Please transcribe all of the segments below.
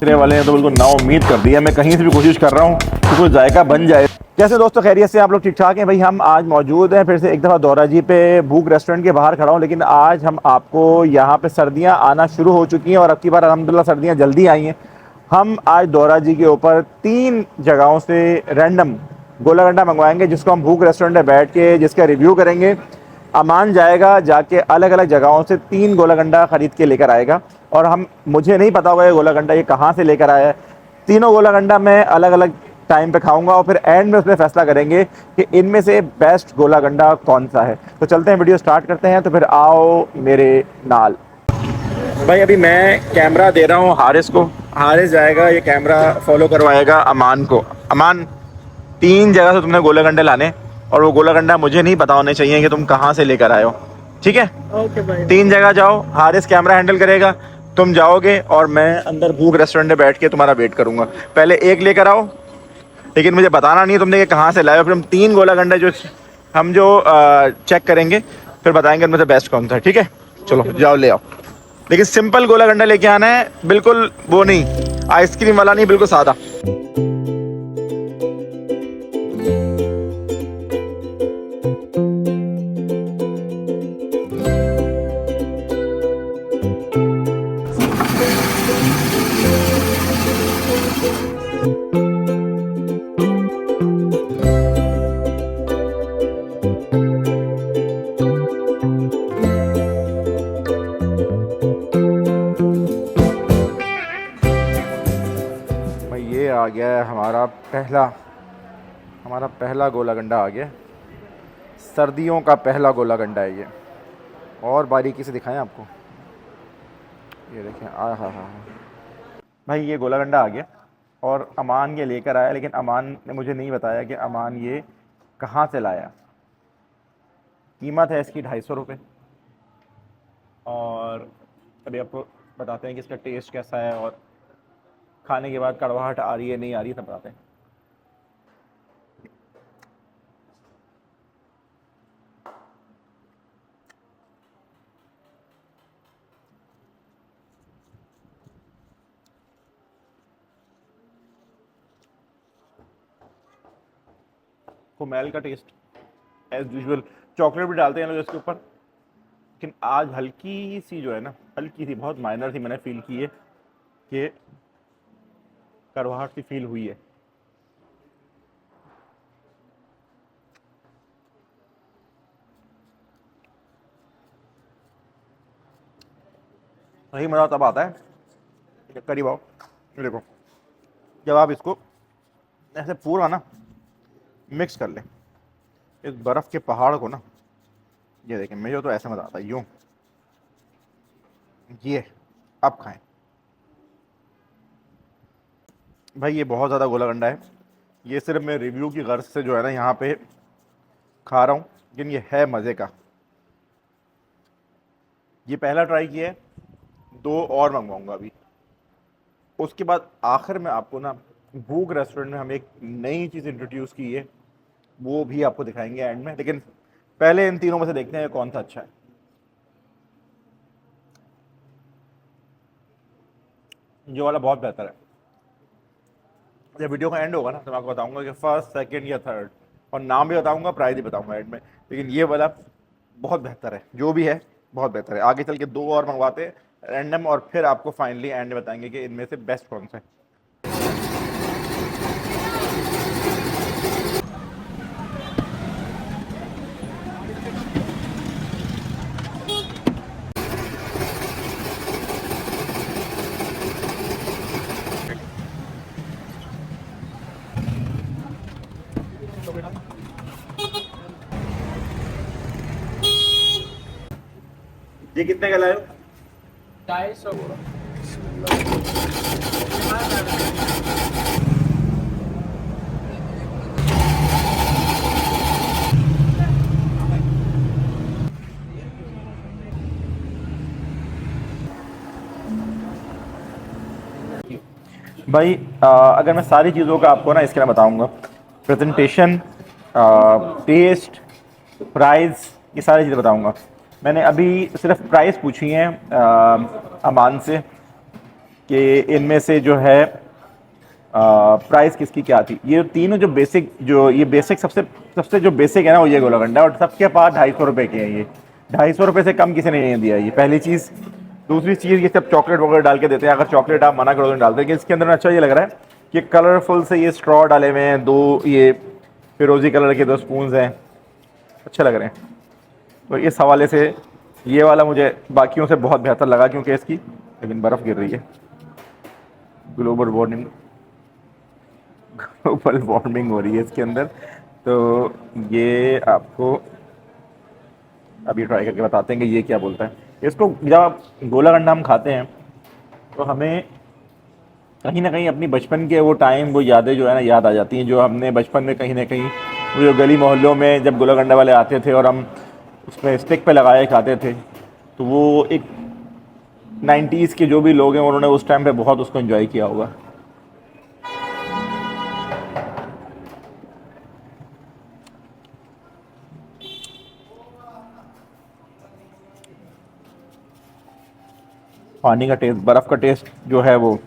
तीसरे वाले ने तो बिल्कुल नाउम्मीद कर दिया। मैं कहीं से भी कोशिश कर रहा हूँ कि कोई जायका बन जाए। कैसे दोस्तों, खैरियत से आप लोग ठीक ठाक हैं? भाई हम आज मौजूद हैं फिर से एक दफ़ा दौरा जी पे। भूख रेस्टोरेंट के बाहर खड़ा हूँ, लेकिन आज हम आपको यहाँ पे सर्दियाँ आना शुरू हो चुकी हैं और अब की बार अल्हम्दुलिल्लाह सर्दियाँ जल्दी आई हैं। हम आज दौरा जी के ऊपर 3 जगहों से रैंडम गोला गंडा मंगवाएंगे, जिसको हम भूख रेस्टोरेंट में बैठ के जिसका रिव्यू करेंगे। अमान जाएगा, जाके अलग अलग जगहों से 3 गोला गंडा ख़रीद के लेकर आएगा और मुझे नहीं पता होगा ये गोला गंडा ये कहाँ से लेकर आया है। तीनों गोला गंडा मैं अलग अलग टाइम पे खाऊंगा और फिर एंड में उसमें फैसला करेंगे कि इनमें से बेस्ट गोला गंडा कौन सा है। तो चलते हैं, वीडियो स्टार्ट करते हैं। तो फिर आओ मेरे नाल। भाई अभी मैं कैमरा दे रहा हूँ हारिस को। हारिस जाएगा, ये कैमरा फॉलो करवाएगा अमान को। अमान, 3 जगह से तुमने गोला गंडे लाने और वो गोला गंडा मुझे नहीं पता होने चाहिए कि तुम कहाँ से लेकर आए हो, ठीक है? ओके भाई। 3 जगह जाओ, हारिस कैमरा हैंडल करेगा, तुम जाओगे और मैं अंदर भूख रेस्टोरेंट में बैठ के तुम्हारा वेट करूंगा। पहले एक लेकर आओ, लेकिन मुझे बताना नहीं है तुमने ये कहाँ से लाए हो। फिर हम 3 गोला गंडे जो चेक करेंगे, फिर बताएंगे उनमें से बेस्ट कौन सा है, ठीक है? चलो जाओ ले आओ, लेकिन सिंपल गोला गंडा लेके आना है, बिल्कुल वो नहीं आइसक्रीम वाला नहीं, बिल्कुल सादा। ये आ गया है हमारा पहला गोला गंडा आ गया। सर्दियों का पहला गोला गंडा है ये, और बारीकी से दिखाएं आपको। ये देखें, आ हा हा भाई, ये गोला गंडा आ गया और अमान ये लेकर आया, लेकिन अमान ने मुझे नहीं बताया कि अमान ये कहाँ से लाया। कीमत है इसकी 250 रुपये, और अभी आपको बताते हैं कि इसका टेस्ट कैसा है और खाने के बाद कड़वाहट आ रही है नहीं आ रही है, सब बताते हैं। कुमेल का टेस्ट एज यूजुअल। चॉकलेट भी डालते हैं लोग इसके ऊपर, लेकिन आज हल्की सी जो है ना, हल्की सी, बहुत माइनर सी मैंने फील की है कि कड़वाहट सी फील हुई है। सही मज़ा तब आता है, करीब आओ, देखो, जब आप इसको ऐसे पूरा ना मिक्स कर लें इस बर्फ़ के पहाड़ को ना। ये देखें, मुझे तो ऐसा मज़ा आता है, यूँ ये अब खाएं। भाई ये बहुत ज़्यादा गोला गंडा है, ये सिर्फ मैं रिव्यू की गर्ज से जो है ना यहाँ पे खा रहा हूँ, लेकिन ये है मज़े का। ये पहला ट्राई किया है, 2 और मंगवाऊंगा अभी। उसके बाद आखिर में आपको ना भूख रेस्टोरेंट में हम एक नई चीज़ इंट्रोड्यूस की है, वो भी आपको दिखाएंगे एंड में, लेकिन पहले इन तीनों में से देखते हैं कौन सा अच्छा है। जो वाला बहुत बेहतर है। जब वीडियो का एंड होगा ना तो मैं आपको बताऊंगा कि फर्स्ट, सेकंड या थर्ड, और नाम भी बताऊंगा, प्राइस भी बताऊंगा एंड में। लेकिन ये वाला बहुत बेहतर है, जो भी है बहुत बेहतर है। आगे चल के 2 और मंगवाते हैं रैंडम, और फिर आपको फाइनली एंड में बताएंगे कि इनमें से बेस्ट कौन सा है। ये कितने का लाए हो? 250। भाई अगर मैं सारी चीज़ों का आपको ना इसके लिए बताऊंगा, प्रेजेंटेशन, टेस्ट, प्राइस, ये सारी चीज़ें बताऊंगा। मैंने अभी सिर्फ प्राइस पूछी है अमान से, कि इनमें से जो है प्राइस किसकी क्या थी। ये तीनों जो बेसिक, जो ये बेसिक सबसे सबसे जो बेसिक है ना, वो ये गोलागंडा, और सबके पास 250 रुपये के हैं ये। 250 रुपये से कम किसी ने नहीं दिया ये, पहली चीज़। दूसरी चीज़, ये सब चॉकलेट वगैरह डाल के देते हैं। अगर चॉकलेट आप मना करो तो डालते हैं, लेकिन इसके अंदर अच्छा ये लग रहा है कि कलरफुल से ये स्ट्रॉ डाले हुए हैं, दो ये फिरोजी कलर के 2 स्पून हैं, अच्छे लग रहे हैं। तो इस हवाले से ये वाला मुझे बाकियों से बहुत बेहतर लगा, क्योंकि इसकी, लेकिन बर्फ़ गिर रही है, ग्लोबल वार्मिंग ग्लोबल वार्मिंग हो रही है इसके अंदर। तो ये आपको अभी ट्राई करके बताते हैं कि ये क्या बोलता है। इसको जब गोलागंडा हम खाते हैं तो हमें कहीं ना कहीं अपनी बचपन के वो टाइम, वो यादें जो है ना याद आ जाती हैं, जो हमने बचपन में कहीं ना कहीं वो जो गली मोहल्लों में जब गोलागंडा वाले आते थे और हम उसमें स्टिक पे लगाए खाते थे, तो वो एक 90s के जो भी लोग हैं उन्होंने उस टाइम पे बहुत उसको एंजॉय किया होगा। पानी का टेस्ट, बर्फ़ का टेस्ट जो है वो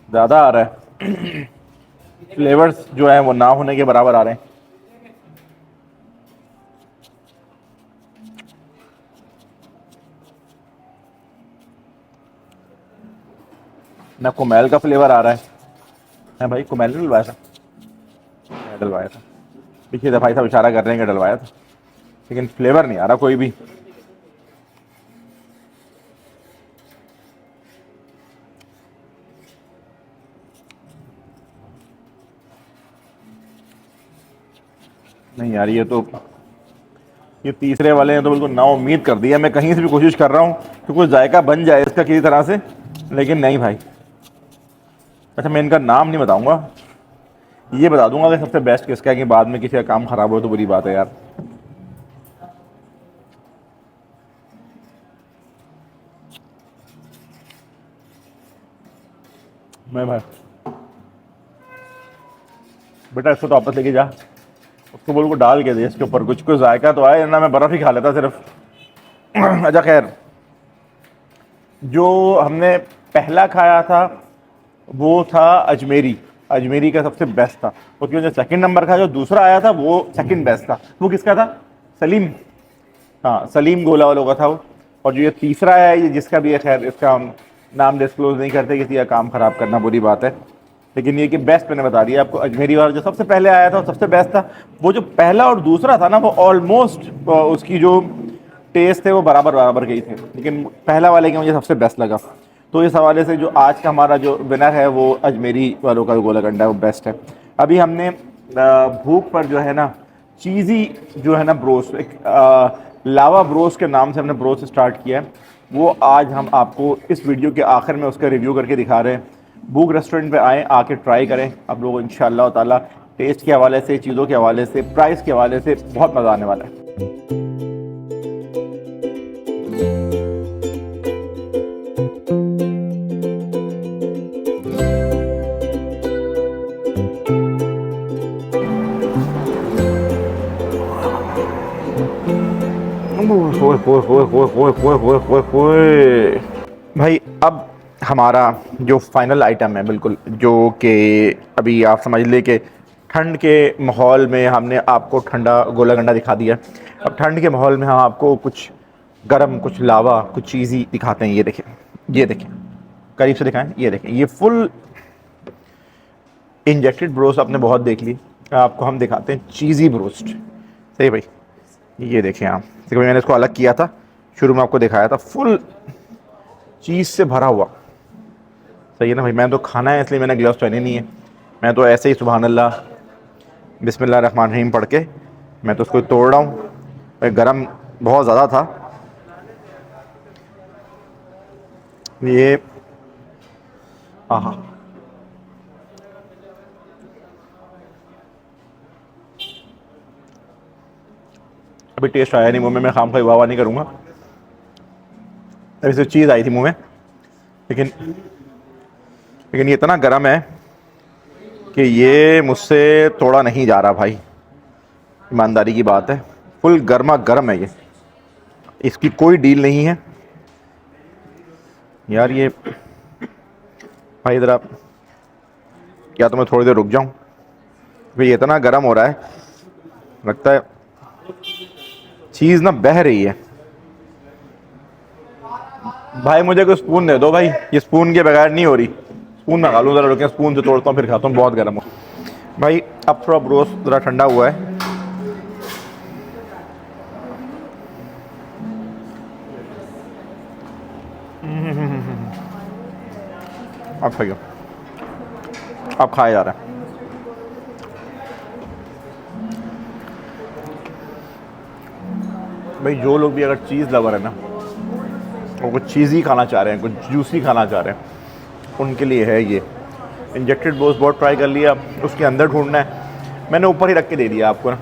ज़्यादा आ रहा है, फ्लेवर्स जो है वो ना होने के बराबर आ रहे हैं। ना कुमेल का फ्लेवर आ रहा है भाई, कुमेल ने डलवाया था, मैं डलवाया था, पीछे दफा भाई साहब इशारा कर रहे हैं कि डलवाया था, लेकिन फ्लेवर नहीं आ रहा कोई भी। नहीं यार, ये तीसरे वाले हैं तो बिल्कुल ना उम्मीद कर दिया। मैं कहीं से भी कोशिश कर रहा हूँ कि कोई जायका बन जाए इसका किसी तरह से, लेकिन नहीं भाई। अच्छा, मैं इनका नाम नहीं बताऊंगा, ये बता दूंगा कि सबसे बेस्ट किसका है, कि बाद में किसी का काम खराब हो तो बुरी बात है यार। मैं भाई बेटा इसको तो वापस लेके जा, उसको बोल को डाल के दे इसके ऊपर, कुछ कुछ जायका तो आए ना, मैं बर्फ़ ही खा लेता सिर्फ। अच्छा खैर, जो हमने पहला खाया था वो था अजमेरी। अजमेरी का सबसे बेस्ट था। उसके जो सेकंड नंबर का जो दूसरा आया था वो सेकंड बेस्ट था। वो किसका था? सलीम, हाँ सलीम गोला वालों का था वो। और जो ये तीसरा है, ये जिसका भी है, खैर इसका हम नाम डिस्क्लोज नहीं करते, किसी का काम ख़राब करना बुरी बात है, लेकिन ये कि बेस्ट मैंने बता दिया आपको। अजमेरी वाला जो सबसे पहले आया था वो सबसे बेस्ट था। वो जो पहला और दूसरा था ना, वो ऑलमोस्ट उसकी जो टेस्ट थे वो बराबर बराबर के ही थे, लेकिन पहला वाले के मुझे सबसे बेस्ट लगा। तो इस हवाले से जो आज का हमारा जो विनर है वो अजमेरी वालों का गोलागंडा है, वो बेस्ट है। अभी हमने भूख पर जो है ना चीज़ी जो है ना ब्रोस्ट, एक लावा ब्रोस्ट के नाम से हमने ब्रोस्ट स्टार्ट किया है, वो आज हम आपको इस वीडियो के आखिर में उसका रिव्यू करके दिखा रहे हैं। भूख रेस्टोरेंट पे आएँ, आके ट्राई करें, आप लोग इंशाअल्लाह ताला टेस्ट के हवाले से, चीज़ों के हवाले से, प्राइस के हवाले से बहुत मज़ा आने वाला है। भाई अब हमारा जो फाइनल आइटम है, बिल्कुल जो कि अभी आप समझ ले कि ठंड के माहौल में हमने आपको ठंडा गोलागंडा दिखा दिया। अब ठंड के माहौल में हम आपको कुछ गरम, कुछ लावा, कुछ चीज़ी दिखाते हैं। ये देखें, ये देखें, करीब से दिखाएं, ये देखें, ये फुल इंजेक्टेड ब्रोस्ट आपने बहुत देख ली, आपको हम दिखाते हैं चीज़ी ब्रोस्ट। सही भाई, ये देखें आप, देखो मैंने इसको अलग किया था, शुरू में आपको दिखाया था, फुल चीज़ से भरा हुआ। सही है ना भाई? मैं तो खाना है इसलिए मैंने ग्लव्स पहने नहीं है, मैं तो ऐसे ही सुभान अल्लाह बिस्मिल्लाह रहमान रहीम पढ़ के मैं तो उसको तोड़ रहा हूँ। गरम बहुत ज़्यादा था ये। हाँ, अभी टेस्ट आया नहीं मुँह में, मैं खाम खा वाह नहीं करूँगा। अभी सिर्फ चीज़ आई थी मुँह में, लेकिन ये इतना गर्म है कि ये मुझसे तोड़ा नहीं जा रहा भाई, ईमानदारी की बात है। फुल गर्मा गर्म है ये, इसकी कोई डील नहीं है यार। ये भाई इधर आप, क्या तो मैं थोड़ी देर रुक जाऊं? भाई ये इतना गर्म हो रहा है, लगता है चीज़ ना बह रही है। भाई मुझे कोई स्पून दे दो भाई, ये स्पून के बगैर नहीं हो रही। स्पून में खा लूँ ज़रा, रुके स्पून से तोड़ता हूँ फिर खाता हूँ, बहुत गर्म हो। भाई अब थोड़ा ब्रोस्ट ज़रा ठंडा हुआ है। अब खाइए, अब खाया जा रहा है। भाई जो लोग भी अगर चीज़ लवर है ना, और कुछ चीज़ी खाना चाह रहे हैं, कुछ जूसी खाना चाह रहे हैं, उनके लिए है ये इंजेक्टेड बोस। बहुत ट्राई कर लिया, उसके अंदर ढूंढना है, मैंने ऊपर ही रख के दे दिया आपको ना।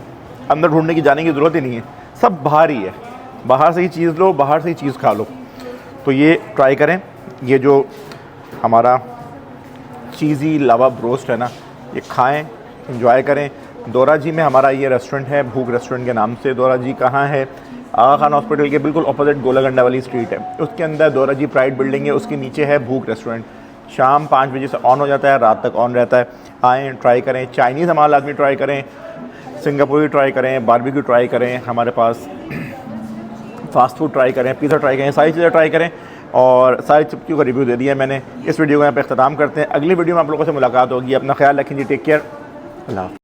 अंदर ढूंढने की जाने की ज़रूरत ही नहीं है, सब बाहर ही है। बाहर से ही चीज़ लो, बाहर से ही चीज़ खा लो। तो ये ट्राई करें, ये जो हमारा चीज़ी लावा ब्रोस्ट है ना, ये खाएं, इंजॉय करें। दौरा जी में हमारा ये रेस्टोरेंट है, भूख रेस्टोरेंट के नाम से। दौरा जी कहाँ है? आगा खान हॉस्पिटल के बिल्कुल अपोजिट गोलागंडा वाली स्ट्रीट है, उसके अंदर दौरा जी प्राइड बिल्डिंग है, उसके नीचे है भूख रेस्टोरेंट। शाम 5 बजे से ऑन हो जाता है, रात तक ऑन रहता है। आएँ, ट्राई करें, चाइनीज़ हमारा लाजमी ट्राई करें, सिंगापुरी ट्राई करें, बारबेक्यू ट्राई करें, हमारे पास फास्ट फूड ट्राई करें, पिज़्ज़ा ट्राई करें, सारी चीज़ें ट्राई करें। और सारी चीज़ों का रिव्यू दे दिया मैंने। इस वीडियो को यहाँ पे अख्ताम करते हैं, अगली वीडियो में आप लोगों से मुलाकात होगी। अपना ख्याल रखें जी, टेक केयर, अल्लाह।